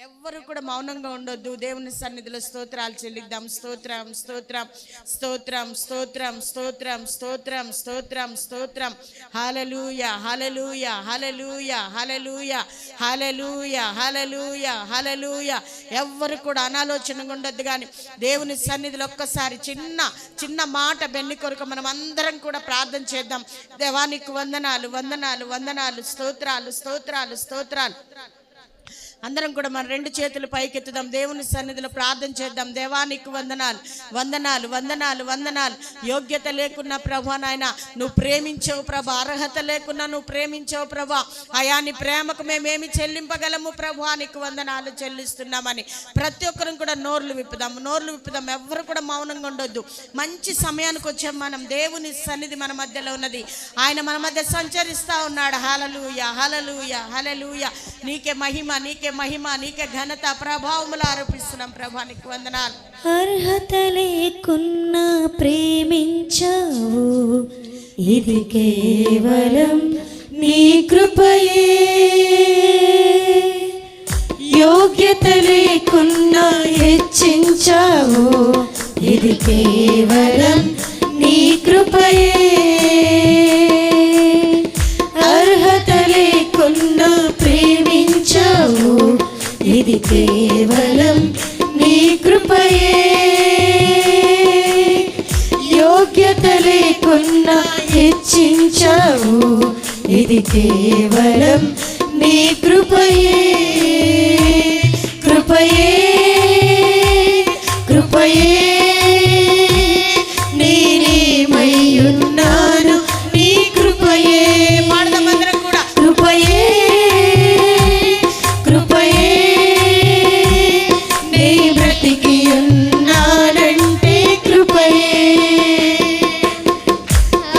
ఎవ్వరు కూడా మౌనంగా ఉండొద్దు. దేవుని సన్నిధిలో స్తోత్రాలు చెల్లిద్దాం. స్తోత్రం స్తోత్రం స్తోత్రం స్తోత్రం స్తోత్రం స్తోత్రం స్తోత్రం స్తోత్రం. హల్లెలూయా హల్లెలూయా హల్లెలూయా హల్లెలూయా హల్లెలూయా హల్లెలూయా హల్లెలూయా. ఎవ్వరు కూడా అనాలోచనగా ఉండొద్దు. కానీ దేవుని సన్నిధిలో ఒక్కసారి చిన్న మాట బెన్ని కొరకు మనం అందరం కూడా ప్రార్థన చేద్దాం. దేవానికి వందనాలు వందనాలు వందనాలు, స్తోత్రాలు స్తోత్రాలు స్తోత్రాలు. అందరం కూడా మన రెండు చేతులు పైకెత్తుదాం. దేవుని సన్నిధిలో ప్రార్థన చేద్దాం. దేవానికి వందనాలు వందనాలు వందనాలు వందనాలు. యోగ్యత లేకున్నా ప్రభా నాయన నువ్వు ప్రేమించావు ప్రభా, అర్హత లేకున్నా నువ్వు ప్రేమించావు ప్రభా. అయా నీ ప్రేమకు మేమేమి చెల్లింపగలము ప్రభా, నీకు వందనాలు చెల్లిస్తున్నామని ప్రతి ఒక్కరం కూడా నోర్లు విప్పుదాం. ఎవ్వరు కూడా మౌనంగా ఉండొద్దు. మంచి సమయానికి వచ్చాం మనం. దేవుని సన్నిధి మన మధ్యలో ఉన్నది. ఆయన మన మధ్య సంచరిస్తూ ఉన్నాడు. హల్లెలూయా హల్లెలూయా హల్లెలూయా. నీకే మహిమ, నీకే మహిమ, నీకే ఘనత ప్రభావములు ఆరోపిస్తున్నాం ప్రభా, నీకు వందనాలు. అర్హత లేకున్నా ప్రేమించావు, ఇది కేవలం నీ కృపయే. యోగ్యత లేకున్నా హెచ్చించావు, ఇది కేవలం నీ కృపయే. అర్హత లేకున్నా ప్రేమించావు, ఇది కేవలం నీ కృపయే. యోగ్యత లేకున్నా హెచ్చించావు, ఇది కేవలం నీ కృపయే. కృపయే కృపయే నేనేమయ్యున్నాను నీ కృపయే. పాడదామందరం కూడా. కృపయే కృపయే నీ బ్రతికి ఉన్నానంటే కృపయే.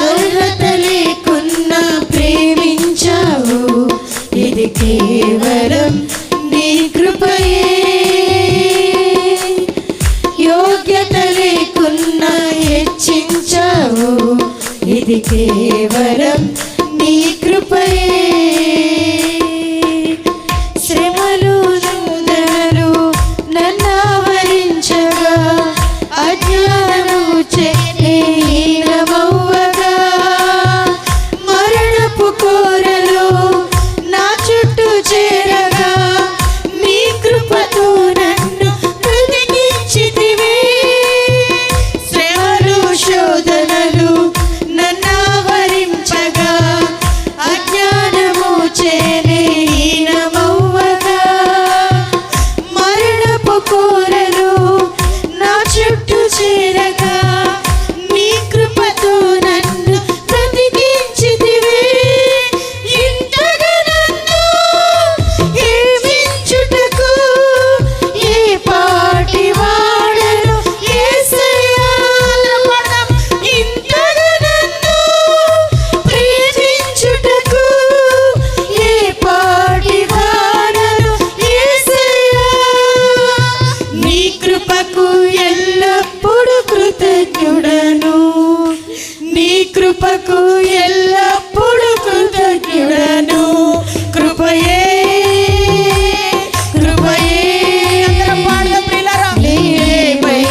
అర్హత లేకున్నా ప్రేమించావు, ఇది కేవలం నీ కృపయే. యోగ్యత లేకున్నా హెచ్చించావు, ఇది కేవలం నీ కృపయే. శ్రమలు నిందలు నన్నావరించగా, అజ్ఞానము హీనమవ్వగా, మరణపు కోరలు నా చుట్టూ చేరగా, నీ కృపతో నన్ను బ్రతికించితివే. శ్రమలు శోధనలు నన్నావరించగా, అజ్ఞానము హీనమవ్వగా, మరణపు కోరలు నా చుట్టూ చేరగా, నీ కృపతో నన్ను బ్రతికించితివే. ఇంతగా నన్ను ప్రేమించుటకు ఏ పాటి వాడను యేసయ్యా. ఇంతగా నన్ను ప్రేమించుటకు ఏ పాటి వాడను యేసయ్యా. నీ కృపకు ఎల్లప్పుడూ కృతజ్ఞుడను, నీ కృపకు ఎల్లప్పుడూ కృతజ్ఞుడను. కృపయే కృపయే అందరం పాడదాం ప్రియులారా. నేనేమయ్యున్నానో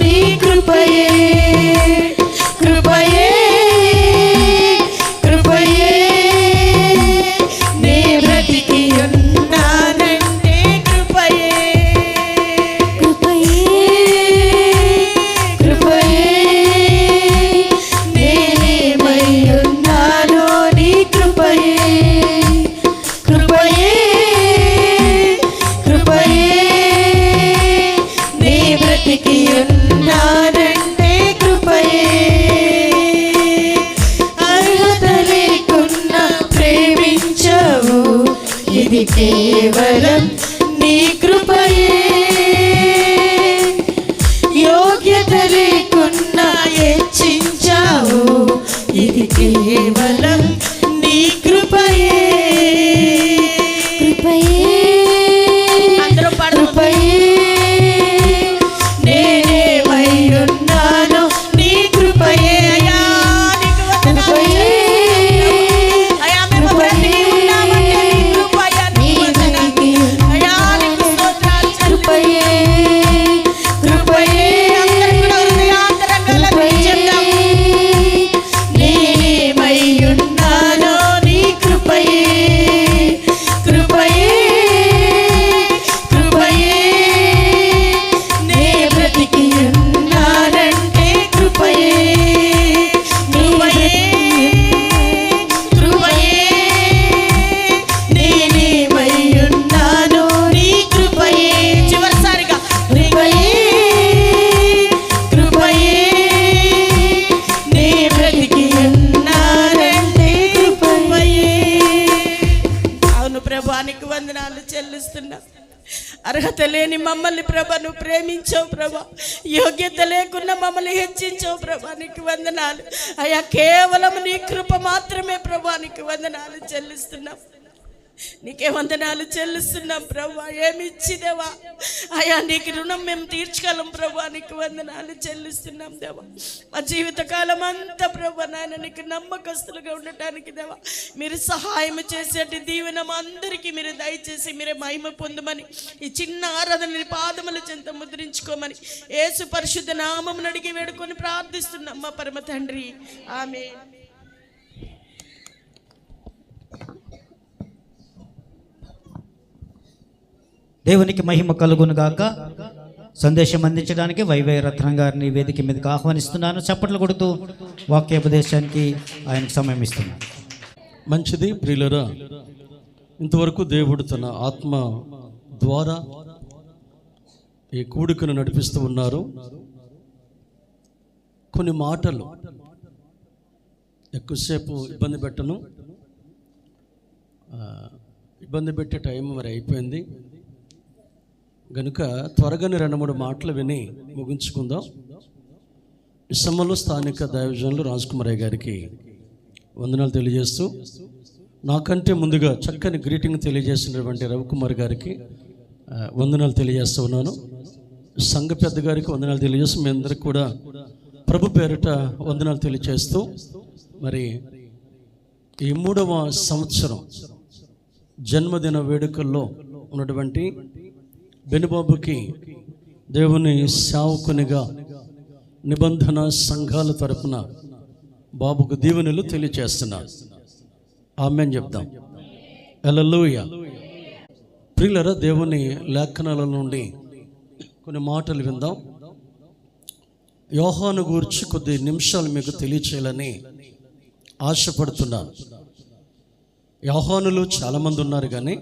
నీ కృపయే. కృపయే కృపయే నే బ్రతికి ఉన్నానంటే కృపయే. కృపయే కృపయే నేనేమయ్యున్నానో నీ కృపయే. కృపయే కృపయే నే బ్రతికి ఉన్నానంటే కృపయే. అర్హత లేకున్నా ప్రేమించావు, ఇది కేవలం నీ కృపయే. యోగ్యత లేకున్నా హెచ్చించావు, ఇది కేవలం నీ కృపయే. కృపయే అందరూ పాడదాం. కృపయే నేనేమయ్యున్నాను నీ కృపయే. అయ్యా నీకు వందనాలు కృపయే చెల్లిస్తున్నాం. అయ్యా మేము బ్రతికి ఉన్నామంటే నీ కృప. అయ్యా నీకు వందనాలు. చెల్లిస్తున్నా. అర్హత లేని మమ్మల్ని ప్రభా నువ్వు ప్రేమించావు ప్రభా. యోగ్యత లేకుండా మమ్మల్ని హెచ్చించావు ప్రభా. నీకు వందనాలు అయ్యా. కేవలం నీ కృప మాత్రమే ప్రభా. నీకు వందనాలు చెల్లిస్తున్నాం. నీకే వందనాలు చెల్లిస్తున్నాం ప్రభా. ఏమి ఇచ్చిదేవా అయ్యా, నీకు రుణం మేము తీర్చగలం ప్రభా. నీకు వందనాలు చెల్లిస్తున్నాం దేవా. మా జీవితకాలం అంతా ప్రభా నాయన నీకు నమ్మకస్తులుగా ఉండటానికి దేవా మీరు సహాయం చేసేటి దీవెన మా అందరికీ మీరు దయచేసి మీరే మహిమ పొందమని, ఈ చిన్న ఆరాధనని పాదముల చెంత ముద్రించుకోమని యేసు పరిశుద్ధ నామమును అడిగి వేడుకొని ప్రార్థిస్తున్నాం మా పరమ తండ్రి. ఆమేన్. దేవునికి మహిమ కలుగును గాక. సందేశం అందించడానికి వైవై రత్నం గారిని వేదిక మీదకి ఆహ్వానిస్తున్నాను. చప్పట్లు కొడుతూ వాక్యోపదేశానికి ఆయనకు సమయం ఇస్తున్నాను. మంచిది ప్రియులరా, ఇంతవరకు దేవుడు తన ఆత్మ ద్వారా ఈ కూడికను నడిపిస్తూ ఉన్నారు. కొన్ని మాటలు ఎక్కువసేపు ఇబ్బంది పెట్టను, ఇబ్బంది పెట్టే టైం మరి అయిపోయింది గనుక త్వరగానే 2-3 మాటలు విని ముగించుకుందాం. ఈ సమయంలో స్థానిక దైవజనులు రాజ్కుమారయ్య గారికి వందనాలు తెలియజేస్తూ, నాకంటే ముందుగా చక్కని గ్రీటింగ్ తెలియజేసినటువంటి రవికుమార్ గారికి వందనాలు తెలియజేస్తూ ఉన్నాను. సంఘ పెద్ద గారికి వందనాలు తెలియజేస్తూ మీ అందరికి కూడా ప్రభు పేరిట వందనాలు తెలియజేస్తూ, మరి ఈ 3వ సంవత్సరం జన్మదిన వేడుకల్లో ఉన్నటువంటి బెనుబాబుకి దేవుని సేవకునిగా నిబంధన సంఘాల తరపున బాబుకు దీవెనలు తెలియజేస్తున్నారు. ఆమేన్ చెప్దాం. హల్లెలూయా. ప్రియులరా, దేవుని లేఖనాల నుండి కొన్ని మాటలు విందాం. యోహాను గురించి కొద్ది నిమిషాలు మీకు తెలియచేయాలని ఆశపడుతున్నాను. యోహానులు చాలామంది ఉన్నారు, కానీ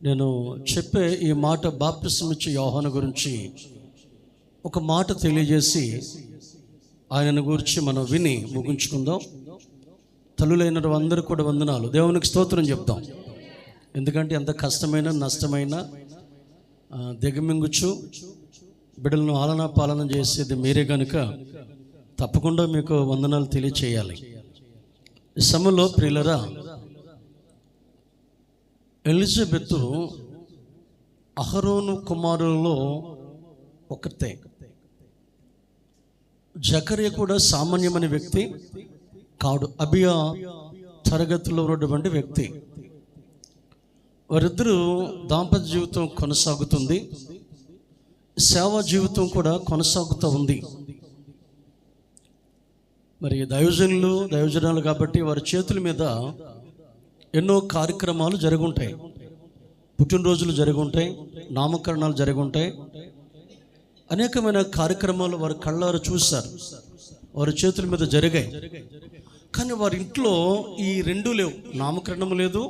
నేను చెప్పే ఈ మాట బాప్తిసం ఇచ్చే యోహాను గురించి ఒక మాట తెలియజేసి ఆయనను గురించి మనం విని ముగించుకుందాం. తల్లులైన అందరూ కూడా వందనాలు, దేవునికి స్తోత్రం చెప్తాం. ఎందుకంటే ఎంత కష్టమైన నష్టమైన దిగమింగుచు బిడ్డలను ఆలనా పాలన చేసేది మీరే కనుక తప్పకుండా మీకు వందనాలు తెలియచేయాలి. ఈ సమయంలో ప్రియులరా, ఎలిజబెత్ అహరోను కుమారులలో ఒకతే. జకర్య కూడా సామాన్యమైన వ్యక్తి కాడు, అబియా తరగతిలో ఉన్నటువంటి వ్యక్తి. వారిద్దరూ దాంపత్య జీవితం కొనసాగుతుంది, సేవా జీవితం కూడా కొనసాగుతూ ఉంది. మరి దైవజనులు కాబట్టి వారి చేతుల మీద ఎన్నో కార్యక్రమాలు జరుగుంటాయి. పుట్టినరోజులు జరుగుంటాయి, నామకరణాలు జరుగుంటాయి, అనేకమైన కార్యక్రమాలు వారి కళ్ళారు చూశారు, వారి చేతుల మీద జరిగాయి. కానీ వారి ఇంట్లో ఈ 2 లేవు. నామకరణం లేదు,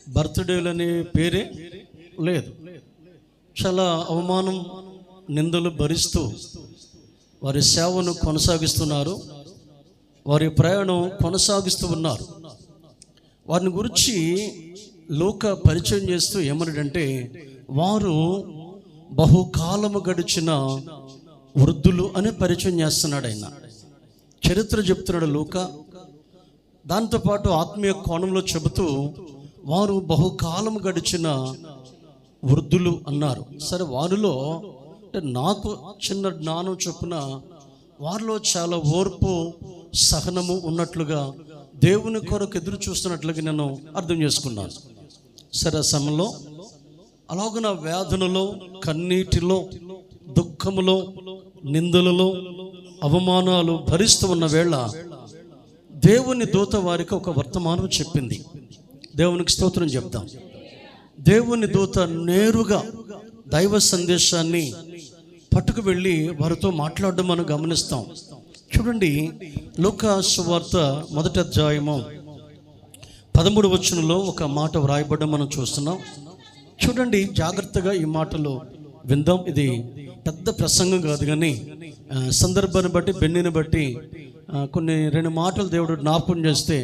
బర్త్డేలు అనే పేరే లేదు. చాలా అవమానం నిందలు భరిస్తూ వారి సేవను కొనసాగిస్తున్నారు, వారి ప్రయాణం కొనసాగిస్తూ ఉన్నారు. వారిని గురించి లోక పరిచయం చేస్తూ ఏమన్నాడంటే, వారు బహుకాలము గడిచిన వృద్ధులు అని పరిచయం చేస్తున్నాడు ఆయన. చరిత్ర చెప్తున్నాడు లోక. దాంతోపాటు ఆత్మీయ కోణంలో చెబుతూ వారు బహుకాలము గడిచిన వృద్ధులు అన్నారు. సరే, వారిలో అంటే నాకు చిన్న జ్ఞానం చొప్పున వారిలో చాలా ఓర్పు సహనము ఉన్నట్లుగా, దేవుని కొరకు ఎదురు చూస్తున్నట్లుగా నేను అర్థం చేసుకున్నాను. సరే, సమయంలో అలాగున వేదనలో, కన్నీటిలో, దుఃఖములో, నిందలలో, అవమానాలు భరిస్తూ ఉన్న వేళ దేవుని దూత వారికి ఒక వర్తమానం చెప్పింది. దేవునికి స్తోత్రం చెప్తాం. దేవుని దూత నేరుగా దైవ సందేశాన్ని పట్టుకు వెళ్ళి వారితో మాట్లాడడం మనం గమనిస్తాం. చూడండి, లూకా సువార్త 1వ అధ్యాయము 13వ వచనంలో ఒక మాట వ్రాయబడ్డం మనం చూస్తున్నాం. చూడండి, జాగ్రత్తగా ఈ మాటలు విందాం. ఇది పెద్ద ప్రసంగం కాదు, కానీ సందర్భాన్ని బట్టి, బెన్నిని బట్టి కొన్ని 2 మాటలు దేవుడు జ్ఞాపకం చేస్తే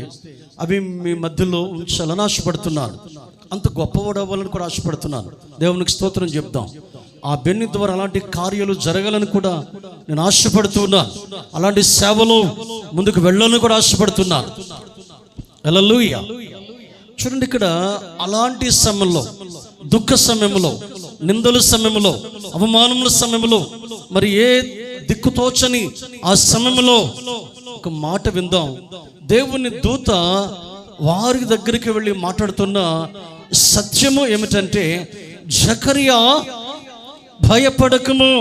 అవి మీ మధ్యలో ఉంచాలని ఆశపడుతున్నాను. అంత గొప్పవాడు అవ్వాలని కూడా ఆశపడుతున్నాను. దేవునికి స్తోత్రం చెప్దాం. ఆ బెన్ని ద్వారా అలాంటి కార్యాలు జరగాలని కూడా నేను ఆశపడుతున్నాను. అలాంటి సేవలు ముందుకు వెళ్ళాలని కూడా ఆశపడుతున్నాను. హల్లెలూయా. చూడండి, ఇక్కడ అలాంటి సమయంలో, దుఃఖ సమయంలో, నిందల సమయంలో, అవమానముల సమయంలో, మరి ఏ దిక్కుతోచని ఆ సమయంలో ఒక మాట విందాం. దేవుని దూత వారి దగ్గరికి వెళ్ళి మాట్లాడుతున్న సత్యము ఏమిటంటే, జకరియా భయపడకము,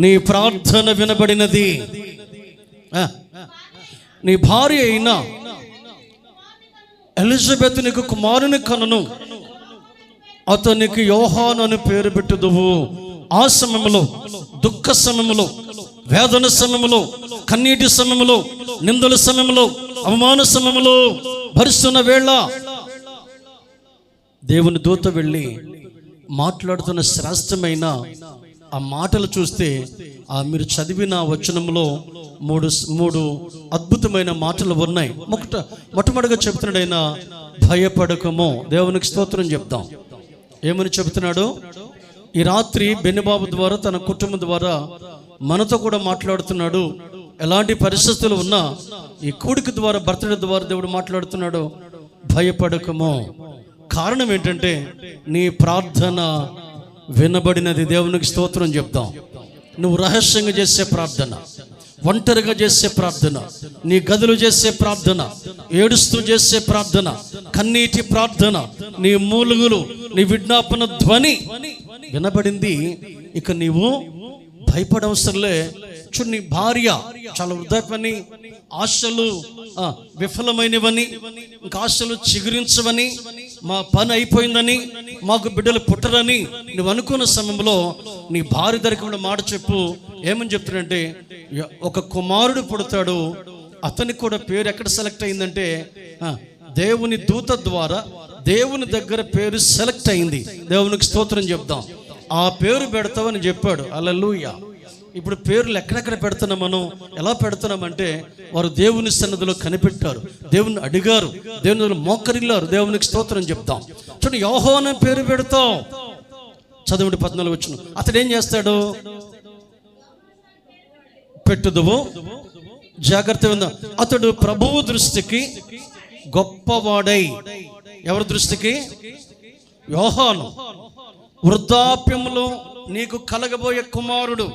నీ ప్రార్థన వినబడినది. నీ భార్య అయిన ఎలిజబెత్ నీకు కుమారుని కనును, అతనికి యోహాను అని పేరు పెట్టుదువు. ఆ సమయంలో, దుఃఖ సమయంలో, వేదన సమయంలో, కన్నీటి సమయంలో, నిందల సమయంలో, అవమాన సమయంలో భరిస్తున్న వేళ దేవుని దూత వెళ్ళి మాట్లాడుతున్న శ్రేష్టమైన ఆ మాటలు చూస్తే, మీరు చదివిన వచనంలో మూడు అద్భుతమైన మాటలు ఉన్నాయి. మొట్టమొదటిగా చెబుతున్నాడు ఆయన, భయపడకము. దేవునికి స్తోత్రం చెప్తాం. ఏమని చెబుతున్నాడు? ఈ రాత్రి బెన్నిబాబు ద్వారా, తన కుటుంబం ద్వారా మనతో కూడా మాట్లాడుతున్నాడు. ఎలాంటి పరిస్థితులు ఉన్నా ఈ కూడిక ద్వారా, బర్త్డే ద్వారా దేవుడు మాట్లాడుతున్నాడు. భయపడకము. కారణం ఏంటంటే, నీ ప్రార్థన వినబడినది. దేవునికి స్తోత్రం చెప్తాం. నువ్వు రహస్యంగా చేసే ప్రార్థన, ఒంటరిగా చేసే ప్రార్థన, నీ గదులు చేసే ప్రార్థన, ఏడుస్తూ చేసే ప్రార్థన, కన్నీటి ప్రార్థన, నీ మూలుగులు, నీ విజ్ఞాపన ధ్వని వినబడింది. ఇక నీవు భయపడవసరంలే. చూడు, నీ భార్య చాలా వృద్ధాప్యని, ఆశలు విఫలమైనవని, ఇంకా ఆశలు చిగురించవని, మా పని అయిపోయిందని, మాకు బిడ్డలు పుట్టరని నువ్వు అనుకున్న సమయంలో నీ భార్య దగ్గరికి మాట చెప్పు. ఏమని చెప్తాడంటే, ఒక కుమారుడు పుడతాడు, అతనికి కూడా పేరు ఎక్కడ సెలెక్ట్ అయిందంటే, దేవుని దూత ద్వారా దేవుని దగ్గర పేరు సెలెక్ట్ అయింది. దేవునికి స్తోత్రం చెప్దాం. ఆ పేరు పెడతావని చెప్పాడు. హల్లెలూయా. ఇప్పుడు పేర్లు ఎక్కడెక్కడ పెడుతున్నాం, మనం ఎలా పెడుతున్నామంటే, వారు దేవుని సన్నిధిలో కనిపెట్టారు, దేవుని అడిగారు, దేవుని మోకరిల్లారు. దేవునికి స్తోత్రం చెప్తాం. చూడండి, యోహాను పేరు పెడతాం. చదవండి 14 వచనం. అతడు ఏం చేస్తాడు? పెట్టుదువు, జాగ్రత్త ఉందా. అతడు ప్రభువు దృష్టికి గొప్పవాడై. ఎవరి దృష్టికి? యోహాను. వృద్ధాప్యములో నీకు కలగబోయే కుమారుడు,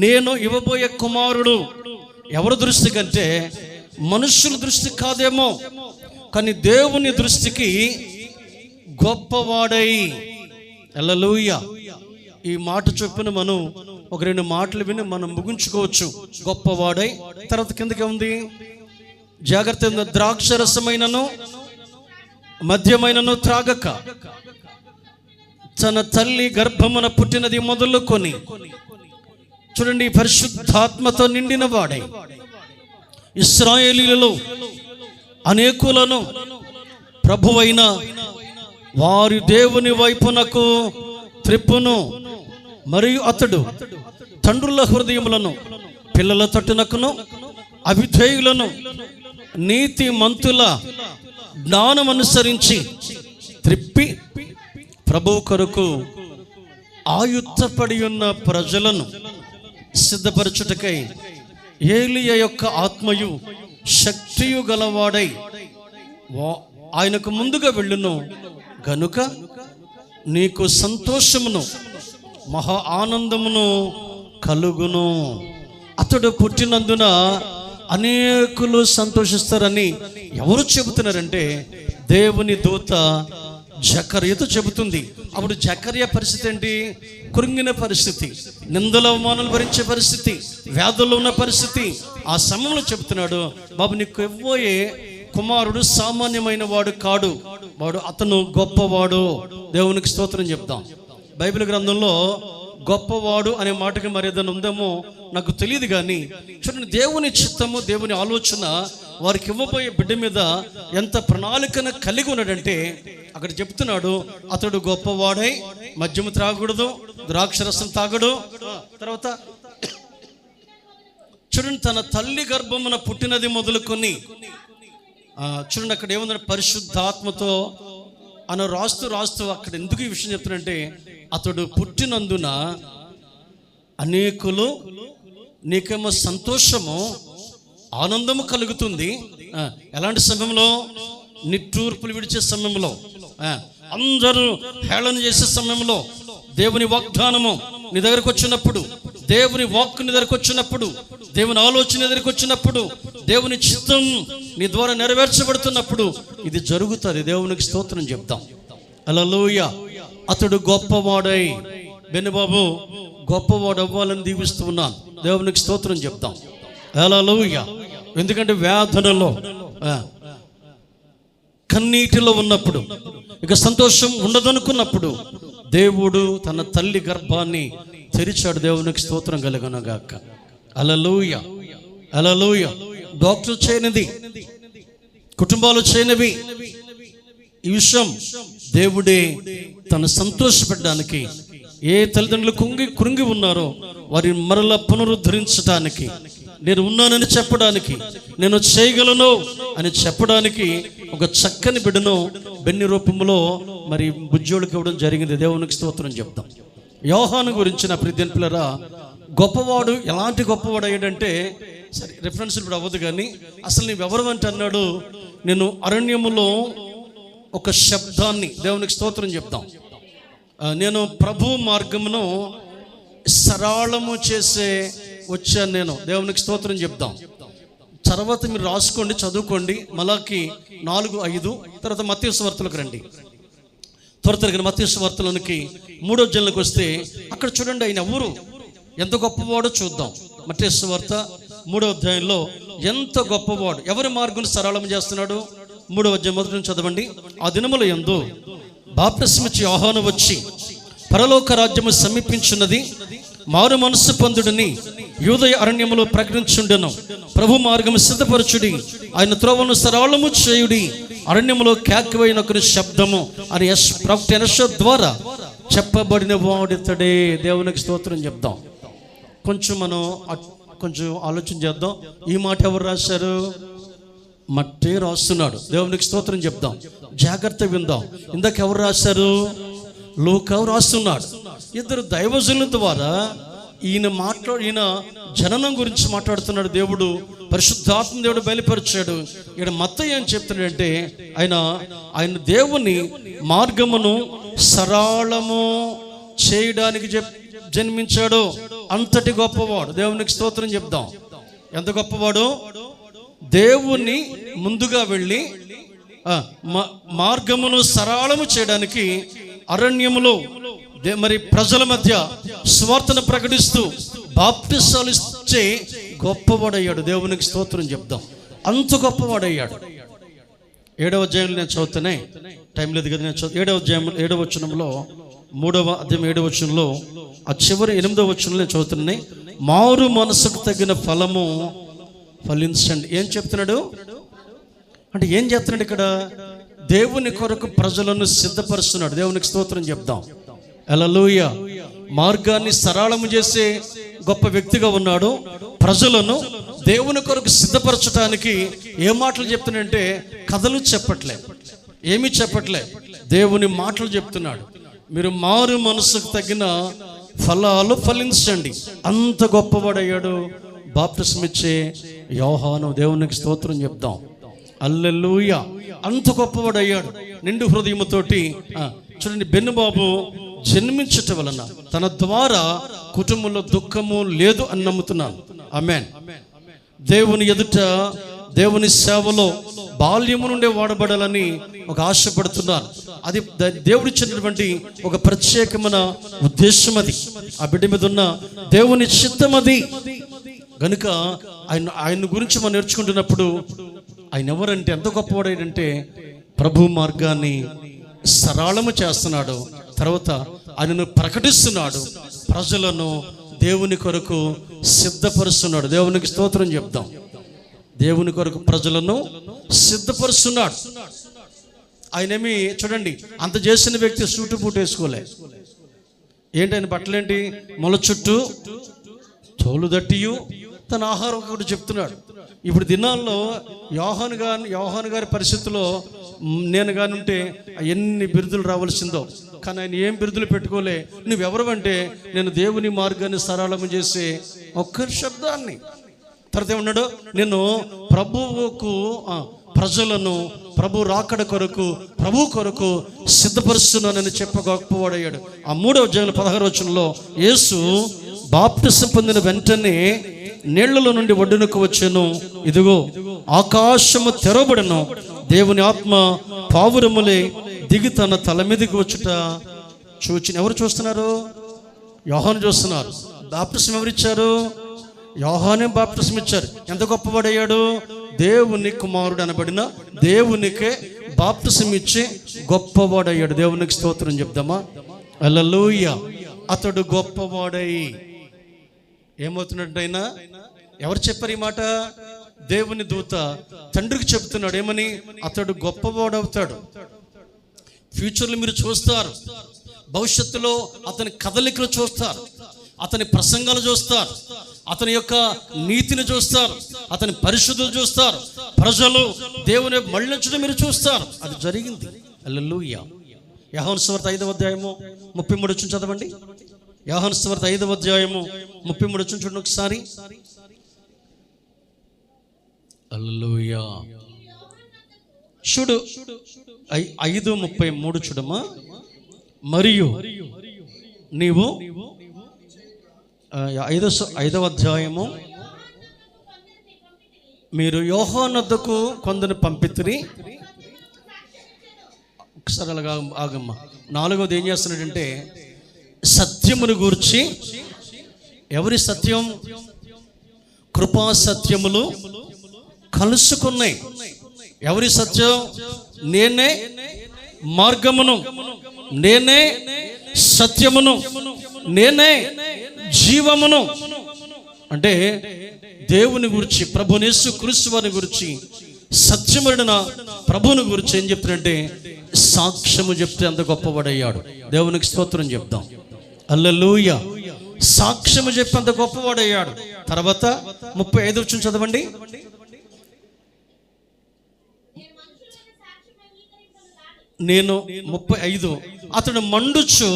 నేను ఇవ్వబోయే కుమారుడు ఎవరి దృష్టి కంటే, మనుషుల దృష్టి కాదేమో, కానీ దేవుని దృష్టికి గొప్పవాడై. హల్లెలూయా. ఈ మాట చొప్పున మనం ఒక 2 మాటలు విని మనం ముగించుకోవచ్చు. గొప్పవాడై. తర్వాత కిందకే ఉంది, జాగ్రత్త, ద్రాక్షరసమైనను మద్యమైనను త్రాగక, తన తల్లి గర్భమున పుట్టినది మొదలుకొని. చూడండి, పరిశుద్ధాత్మతో నిండిన వాడై ఇశ్రాయేలీలలో అనేకులను ప్రభువైన వారి దేవుని వైపునకు త్రిప్పును. మరియు అతడు తండ్రుల హృదయములను పిల్లల తట్టునకును, అవిధేయులను నీతి మంతుల జ్ఞానం అనుసరించి త్రిప్పి, ప్రభు కొరకు ఆయుత్తపడి ఉన్న ప్రజలను సిద్ధపరచుటకై ఏలియా యొక్క ఆత్మయు శక్తియు గలవాడై ఆయనకు ముందుగా వెళ్ళును గనుక నీకు సంతోషమును మహా ఆనందమును కలుగును. అతడు పుట్టినందున అనేకులు సంతోషిస్తారని ఎవరు చెబుతున్నారంటే, దేవుని దూత జకర్యాతో చెబుతుంది. అప్పుడు జకర్యా పరిస్థితి ఏంటి? కృంగిన పరిస్థితి, నిందల అవమానాలు భరించే పరిస్థితి, వ్యాధుల్లో ఉన్న పరిస్థితి. ఆ సమయంలో చెబుతున్నాడు, బాబు నీకు ఇవ్వబోయే కుమారుడు సామాన్యమైన వాడు కాడు, అతను గొప్పవాడు. దేవునికి స్తోత్రం చెప్తాం. బైబిల్ గ్రంథంలో గొప్పవాడు అనే మాటకి మరి ఏదైనా ఉందేమో నాకు తెలియదు, కానీ చూడండి, దేవుని చిత్తము, దేవుని ఆలోచన వారికి ఇవ్వబోయే బిడ్డ మీద ఎంత ప్రణాళికను కలిగి ఉన్నాడంటే, అక్కడ చెప్తున్నాడు, అతడు గొప్పవాడై మద్యము త్రాగకూడదు, ద్రాక్షరసం తాగడు. తర్వాత చూడండి, తన తల్లి గర్భమున పుట్టినది మొదలుకొని. చూడండి, అక్కడ ఏముందంటే పరిశుద్ధాత్మతో అని రాస్తూ అక్కడ ఎందుకు ఈ విషయం చెప్తున్నాడంటే, అతడు పుట్టినందున అనేకులు నీకేమో సంతోషము ఆనందము కలుగుతుంది. ఎలాంటి సమయంలో? నిట్టూర్పులు విడిచే సమయంలో, అందరూ హేళన చేసే సమయంలో, దేవుని వాగ్దానము నీ దగ్గరకు వచ్చినప్పుడు, దేవుని వాక్కు నీ దగ్గరకు వచ్చినప్పుడు, దేవుని ఆలోచన దగ్గరకు వచ్చినప్పుడు, దేవుని చిత్తం నీ ద్వారా నెరవేర్చబడుతున్నప్పుడు ఇది జరుగుతుంది. దేవునికి స్తోత్రం చెప్తాం. హల్లెలూయా. అతడు గొప్పవాడై, బెన్నుబాబు గొప్పవాడు అవ్వాలని దీవిస్తూ ఉన్నాను. దేవునికి స్తోత్రం చెప్తాం. హల్లెలూయా. ఎందుకంటే వేదనలో, కన్నీటిలో ఉన్నప్పుడు, ఇక సంతోషం ఉండదనుకున్నప్పుడు దేవుడు తన తల్లి గర్భాన్ని తెరిచాడు. దేవునికి స్తోత్రం కలుగునుగాక. హల్లెలూయా, హల్లెలూయా. డాక్టర్ చేయనిది, కుటుంబాలు చేయనివి, ఈ విషయం దేవుడే తను సంతోషపెట్టడానికి, ఏ తల్లిదండ్రులు కృంగి ఉన్నారో వారిని మరలా పునరుద్ధరించడానికి, నేను ఉన్నానని చెప్పడానికి, నేను చేయగలను అని చెప్పడానికి ఒక చక్కని బిడ్డను బెన్ని రూపంలో మరి బుజ్జోడికి ఇవ్వడం జరిగింది. దేవునికి స్తోత్రం చెప్తాం. యోహాను గురించి నా ప్రియమైన పిల్లరా, గొప్పవాడు ఎలాంటి గొప్పవాడు అయ్యాడంటే, సరే రిఫరెన్స్ ఇప్పుడు అవ్వదు కానీ, అసలు నీవెవరు అంటే అన్నాడు, నేను అరణ్యములో ఒక శబ్దాన్ని, దేవునికి స్తోత్రం చెప్తాం, నేను ప్రభు మార్గమును సరళము చేసే వచ్చాను నేను. దేవునికి స్తోత్రం చెప్తాం. తర్వాత మీరు రాసుకోండి, చదువుకోండి. మలాకి 4:5, తర్వాత మత్తయి సువార్తలకు రండి. త్వరగా మత్తయి సువార్తలోనికి 3వ అధ్యాయంలోకి వస్తే అక్కడ చూడండి ఆయన ఎవరు, ఎంత గొప్పవాడో చూద్దాం. మత్తయి సువార్త 3వ అధ్యాయంలో ఎంత గొప్పవాడు, ఎవరి మార్గం సరళం చేస్తున్నాడు. 3వ అధ్యాయం మొదటి నుంచి చదవండి. ఆ దినముల యందు బాప్తిస్మిచ్చి యోహాను వచ్చి, పరలోక రాజ్యము సమీపించున్నది, మారు మనస్సు పొందుడని యూదయ అరణ్యములో ప్రకటించుండెను. ప్రభు మార్గము సిద్ధపరచుడి, ఆయన త్రోవను సరళము చేయుడి, అరణ్యములో కేకవైన ఒకరి శబ్దము అని ప్రవక్త యెషయా ద్వారా చెప్పబడిన వాడితడే. దేవునికి స్తోత్రం చెప్దాం. మనం కొంచెం ఆలోచన చేద్దాం. ఈ మాట ఎవరు రాశారు? మట్టే రాస్తున్నాడు. దేవునికి స్తోత్రం చెప్దాం. జాగ్రత్త విందాం. ఇందాక ఎవరు రాశారు? లూకా రాస్తున్నాడు. ఇద్దరు దైవజనుల ద్వారా ఈయన జననం గురించి మాట్లాడుతున్నాడు. దేవుడు పరిశుద్ధాత్మ దేవుడు బయలుపరిచాడు. ఇక్కడ మత్తయి ఏం చెప్తున్నాడంటే, ఆయన దేవుని మార్గమును సరళము చేయడానికి జన్మించాడు. అంతటి గొప్పవాడు. దేవునికి స్తోత్రం చెప్దాం. ఎంత గొప్పవాడు? దేవుని ముందుగా వెళ్ళి మార్గమును సరళము చేయడానికి అరణ్యములో మరి ప్రజల మధ్య స్వార్థను ప్రకటిస్తూ బాప్తిసాలు ఇచ్చే గొప్పవాడయ్యాడు. దేవునికి స్తోత్రం చెప్దాం. అంత గొప్పవాడయ్యాడు. 7వ అధ్యాయంలో నేను చదువుతానే, టైం లేదు కదా, నేను 7వ అధ్యాయం 7వ వచనంలో, 3వ అధ్యాయం 7వ వచనంలో, ఆ చివరి 8వ వచనంలో నేను చదువుతున్నాయి. మారు మనసుకు తగిన ఫలము ఫలించండి. ఏం చెప్తున్నాడు అంటే, ఏం చెప్తున్నాడు ఇక్కడ? దేవుని కొరకు ప్రజలను సిద్ధపరుస్తున్నాడు. దేవునికి స్తోత్రం చెప్దాం. హల్లెలూయా. మార్గాన్ని సరళము చేసే గొప్ప వ్యక్తిగా ఉన్నాడు. ప్రజలను దేవుని కొరకు సిద్ధపరచడానికి ఏ మాటలు చెప్తున్నాడంటే, కథలు చెప్పట్లే, ఏమీ చెప్పట్లే, దేవుని మాటలు చెప్తున్నాడు. మీరు మారు మనసుకు తగిన ఫలాలు ఫలించండి. అంత గొప్పవాడయ్యాడు బాప్తిస్మిచ్చే యోహాను. దేవునికి స్తోత్రం చెప్దాం. హల్లెలూయా. అంత గొప్పవాడయ్యాడు. నిండు హృదయముతోటి చూడండి, బెన్నుబాబు జన్మించటం వలన తన ద్వారా కుటుంబంలో దుఃఖము లేదు అని నమ్ముతున్నాను. ఆమేన్. దేవుని ఎదుట, దేవుని సేవలో బాల్యము నుండే వాడబడాలని ఒక ఆశపడుతున్నాను. అది దేవుడిచ్చినటువంటి ఒక ప్రత్యేకమైన ఉద్దేశం. అది ఆ బిడ్డ మీద ఉన్న దేవుని చిత్తం అది. కనుక ఆయన గురించి మనం నేర్చుకుంటున్నప్పుడు, ఆయన ఎవరంటే, ఎంత గొప్పవాడంటే, ప్రభు మార్గాన్ని సరళము చేస్తున్నాడు. తర్వాత ఆయనను ప్రకటిస్తున్నాడు. ప్రజలను దేవుని కొరకు సిద్ధపరుస్తున్నాడు. దేవునికి స్తోత్రం చెప్దాం. దేవుని కొరకు ప్రజలను సిద్ధపరుస్తున్నాడు. ఆయనేమి చూడండి, అంత చేసిన వ్యక్తి సూటు బూటు వేసుకోలే. ఏంటి ఆయన బట్టలేంటి? మొల చుట్టూ తోలు దట్టియు తన ఆహారం ఒకటి చెప్తున్నాడు. ఇప్పుడు దినాల్లో యోహాను గారి పరిస్థితుల్లో నేను కానుంటే ఎన్ని బిరుదులు రావాల్సిందో, కానీ ఆయన ఏం బిరుదులు పెట్టుకోలే. నువ్వెవరవంటే నేను దేవుని మార్గాన్ని సరళం చేసే ఒక్క శబ్దాన్ని. తర్వాత ఏమన్నాడు, నేను ప్రభువుకు ప్రజలను ప్రభు రాకడ కొరకు ప్రభు కొరకు సిద్ధపరుస్తున్నానని చెప్ప గొప్పవాడయ్యాడు. ఆ 3వ అధ్యాయం 16వ వచనంలో యేసు బాప్టిసం పొందిన వెంటనే నీళ్లలో నుండి ఒడ్డునకు వచ్చాను, ఇదిగో ఆకాశము తెరవబడను, దేవుని ఆత్మ పావురములే దిగి తన తల మీదకి వచ్చుట చూచిన. ఎవరు చూస్తున్నారు? యోహాను చూస్తున్నారు. బాప్టిసం ఎవరిచ్చారు? యోహానే బాప్టిసం ఇచ్చారు. ఎంత గొప్పవాడయ్యాడు? దేవుని కుమారుడు అనబడిన దేవునికే బాప్టిసం ఇచ్చి గొప్పవాడయ్యాడు. దేవునికి స్తోత్రం చెప్దామా? హల్లెలూయా. అతడు గొప్పవాడై ఏమవుతున్నట్టయినా, ఎవరు చెప్పారు ఈ మాట? దేవుని దూత తండ్రికి చెప్తున్నాడు. ఏమని? అతడు గొప్పవాడవుతాడు. ఫ్యూచర్లో మీరు చూస్తారు, భవిష్యత్తులో అతని కదలికలు చూస్తారు, అతని ప్రసంగాలు చూస్తారు, అతని యొక్క నీతిని చూస్తారు, అతని పరిశుద్ధులు చూస్తారు, ప్రజలు దేవుని మళ్ళించడం మీరు చూస్తారు. అది జరిగింది. హల్లెలూయా. యోహాను సువార్త 5వ అధ్యాయము 33 వచ్చి చదవండి. యోహాను సువార్త 5వ అధ్యాయము 33 వచ్చి చూడండి ఒకసారి. హల్లెలూయా. చూడు 5:33 చూడమ్మా. మరియు నీవు 5వ అధ్యాయము, మీరు యోహాను వద్దకు కొందరిని పంపితిరి. ఒకసారి అలాగా ఆగమ్మా. 4వది ఏం చేస్తున్నాడంటే, సత్యమును గూర్చి. ఎవరి సత్యం? కృపా సత్యములు కలుసుకున్నాయి. ఎవరి సత్యం? నేనే మార్గమును, నేనే సత్యమును, నేనే జీవమును. అంటే దేవుని గురించి, ప్రభుని యేసు క్రీస్తు వారి గురించి, సత్యముడైన ప్రభువుని గురించి ఏం చెప్తాడంటే సాక్ష్యము చెప్తే అంత గొప్పవాడయ్యాడు. దేవునికి స్తోత్రం చెప్దాం. హల్లెలూయా. సాక్ష్యము చెప్పి అంత గొప్పవాడయ్యాడు. తర్వాత 35 వచ్చి చదవండి. నేను 35, అతడు మండుచు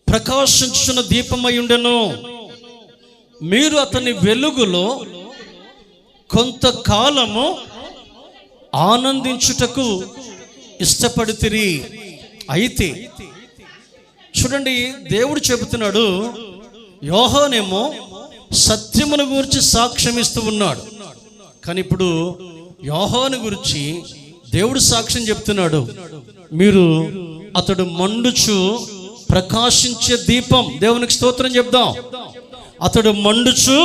ప్రకాశించున్న దీపమై ఉండెను, మీరు అతని వెలుగులో కొంతకాలము ఆనందించుటకు ఇష్టపడితిరి. అయితే చూడండి, దేవుడు చెబుతున్నాడు, యోహానేమో సత్యమును గురించి సాక్ష్యం ఇస్తూ ఉన్నాడు. కానీ ఇప్పుడు యోహాను గురించి దేవుడు సాక్ష్యం చెప్తున్నాడు. మీరు అతడు మండుచు ప్రకాశించే దీపం. దేవునికి స్తోత్రం చెప్దాం. అతడు మండుచు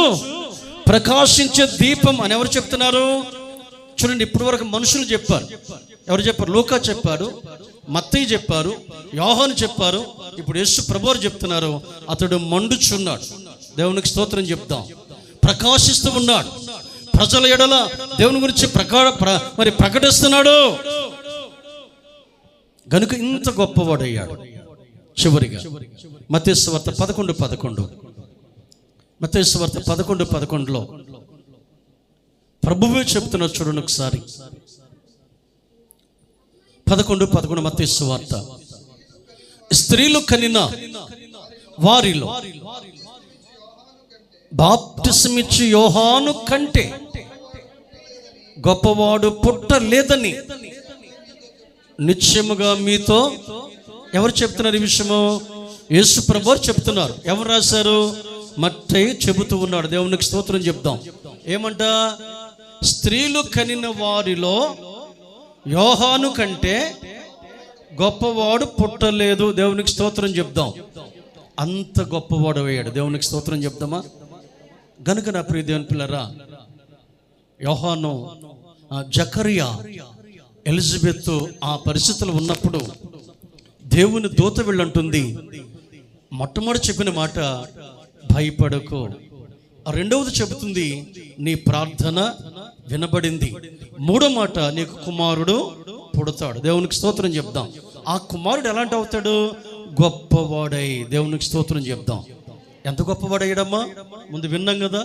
ప్రకాశించే దీపం అని ఎవరు చెప్తున్నారు? చూడండి, ఇప్పటి వరకు మనుషులు చెప్పారు. ఎవరు చెప్పారు? లూకా చెప్పారు, మత్తయి చెప్పారు, యోహాను చెప్పారు. ఇప్పుడు యేసు ప్రభువారు చెప్తున్నారు, అతడు మండుచున్నాడు. దేవునికి స్తోత్రం చెప్దాం. ప్రకాశిస్తూ ఉన్నాడు. ప్రజల ఎడల దేవుని గురించి మరి ప్రకటిస్తున్నాడు. గనుక ఇంత గొప్పవాడయ్యాడు. చివరిగా మత్తయి సువార్త 11:11, మత్తయి సువార్త 11:11లో ప్రభువే చెప్తున్నారు. చూడండి ఒకసారి. 11:11 మత్తయి సువార్త. స్త్రీలు కనిన వారిలో బాప్టిసమిచ్చి యోహాను కంటే గొప్పవాడు పుట్టలేదని నిశ్చయముగా మీతో ఎవరు చెప్తున్నారు ఈ విషయము? యేసు ప్రభువారు చెప్తున్నారు. ఎవరు రాశారు? మత్తయి చెబుతూ ఉన్నాడు. దేవునికి స్తోత్రం చెప్దాం. ఏమంట? స్త్రీలు కనిన వారిలో యోహాను కంటే గొప్పవాడు పుట్టలేదు. దేవునికి స్తోత్రం చెప్దాం. అంత గొప్పవాడు అయ్యాడు. దేవునికి స్తోత్రం చెప్దామా? గనుక నా ప్రియ దేవుని పిల్లరా, యోహాను, జకరియా, ఎలిజబెత్ ఆ పరిస్థితులు ఉన్నప్పుడు దేవుని దూత వెళ్ళంటుంది. మొట్టమొదటి చెప్పిన మాట భయపడకు. రెండవది చెబుతుంది, నీ ప్రార్థన వినబడింది. మూడో మాట, నీకు కుమారుడు పుడతాడు. దేవునికి స్తోత్రం చెప్దాం. ఆ కుమారుడు ఎలాంటి అవుతాడు? గొప్పవాడై. దేవునికి స్తోత్రం చెప్దాం. ఎంత గొప్పవాడయ్యాడమ్మా? ముందు విన్నాం కదా,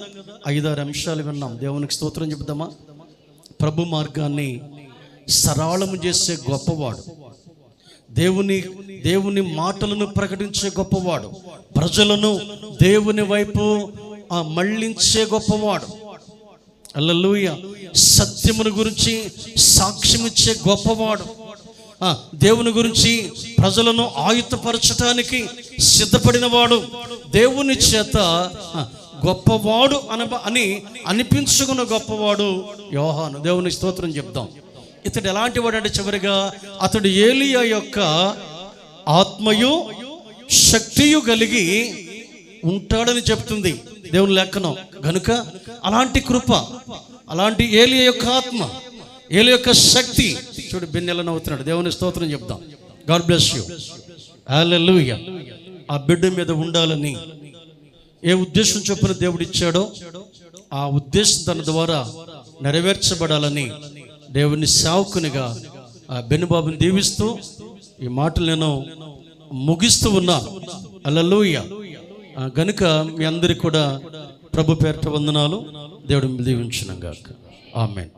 5-6 అంశాలు విన్నాం. దేవునికి స్తోత్రం చెప్దామా? ప్రభు మార్గాన్ని సరళము చేసే గొప్పవాడు, దేవుని మాటలను ప్రకటించే గొప్పవాడు, ప్రజలను దేవుని వైపు మళ్ళించే గొప్పవాడు. హల్లెలూయా. సత్యమును గురించి సాక్ష్యమిచ్చే గొప్పవాడు, దేవుని గురించి ప్రజలను ఆయుధపరచటానికి సిద్ధపడినవాడు, దేవుని చేత గొప్పవాడు అని అనిపించుకున్న గొప్పవాడు యోహాను. దేవుని స్తోత్రం చెప్దాం. ఇతడు ఎలాంటి వాడు అంటే చివరిగా అతడు ఏలియా యొక్క ఆత్మయు శక్తియు కలిగి ఉంటాడని చెప్తుంది దేవుని లేఖనం. గనుక అలాంటి కృప, అలాంటి ఏలియా యొక్క ఆత్మ, ఏలియా యొక్క శక్తి, చూడు బిన్నెలను అవుతున్నాడు. దేవుని స్తోత్రం చెప్దాం. God bless you. హల్లెలూయా. ఆ బిడ్డ మీద ఉండాలని ఏ ఉద్దేశం చొప్పున దేవుడు ఇచ్చాడో ఆ ఉద్దేశం తన ద్వారా నెరవేర్చబడాలని దేవుని సేవకునిగా బెన్నుబాబుని దీవిస్తూ ఈ మాటలు నేను ముగిస్తూ ఉన్నాను. హల్లెలూయా. గనుక మీ అందరికీ కూడా ప్రభు పేరిట వందనాలు. దేవుడు దీవించును గాక. ఆమేన్.